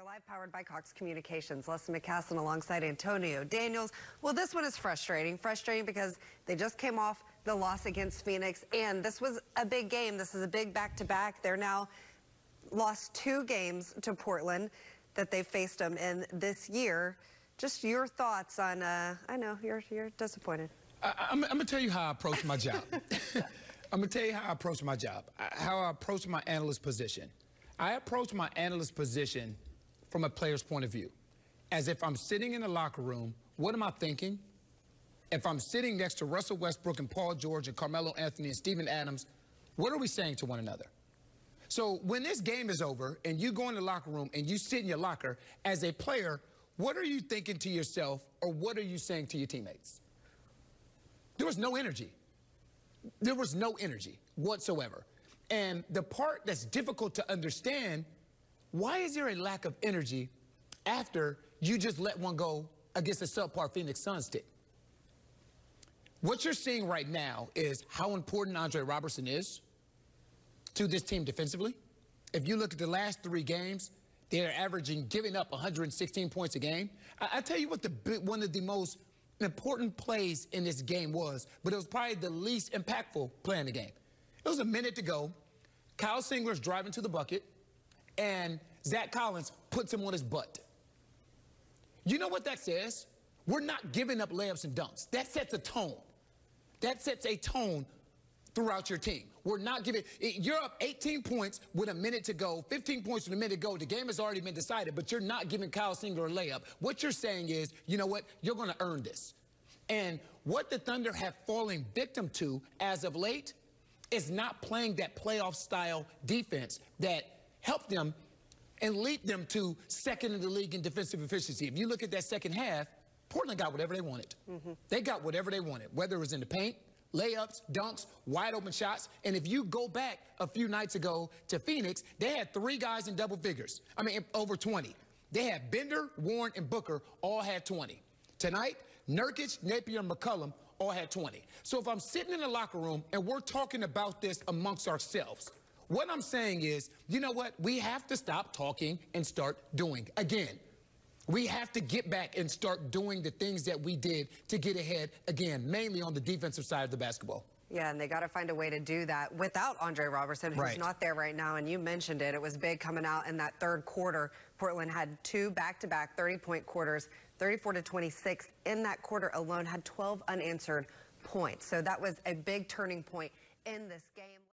We're live, powered by Cox Communications. Leslie McCassin alongside Antonio Daniels. Well, this one is frustrating because they just came off the loss against Phoenix, and this was a big game. This is a big back-to-back. They're now lost 2 games to Portland that they faced them in this year. Just your thoughts on, I know, you're disappointed. I'm going to tell you how I approach my job. I'm going to tell you how I approach my job, how I approach my analyst position. I approach my analyst position from a player's point of view. As if I'm sitting in the locker room, what am I thinking? If I'm sitting next to Russell Westbrook and Paul George and Carmelo Anthony and Steven Adams, what are we saying to one another? So when this game is over and you go in the locker room and you sit in your locker, as a player, what are you thinking to yourself, or what are you saying to your teammates? There was no energy. There was no energy whatsoever. And the part that's difficult to understand, why is there a lack of energy after you just let one go against a subpar Phoenix Suns team? What you're seeing right now is how important Andre Robertson is to this team defensively. If you look at the last 3 games, they're averaging, giving up 116 points a game. I tell you what one of the most important plays in this game was, but it was probably the least impactful play in the game. It was a minute to go. Kyle Singler's driving to the bucket, and Zach Collins puts him on his butt. You know what that says? We're not giving up layups and dunks. That sets a tone. That sets a tone throughout your team. We're not giving, you're up 18 points with a minute to go, 15 points with a minute to go. The game has already been decided, but you're not giving Kyle Singler a layup. What you're saying is, you know what? You're going to earn this. And what the Thunder have fallen victim to as of late is not playing that playoff style defense that helped them and lead them to second in the league in defensive efficiency. If you look at that second half, Portland got whatever they wanted. They got whatever they wanted, whether it was in the paint, layups, dunks, wide open shots. And if you go back a few nights ago to Phoenix, they had 3 guys in double figures. I mean, over 20. They had Bender, Warren, and Booker all had 20. Tonight, Nurkic, Napier, and McCollum all had 20. So if I'm sitting in the locker room and we're talking about this amongst ourselves, what I'm saying is, you know what? We have to stop talking and start doing. Again, we have to get back and start doing the things that we did to get ahead again, mainly on the defensive side of the basketball. Yeah, and they got to find a way to do that without Andre Robertson, who's not there right now. And you mentioned it. It was big coming out in that third quarter. Portland had 2 back-to-back 30-point quarters, 34-26. In that quarter alone, had 12 unanswered points. So that was a big turning point in this game.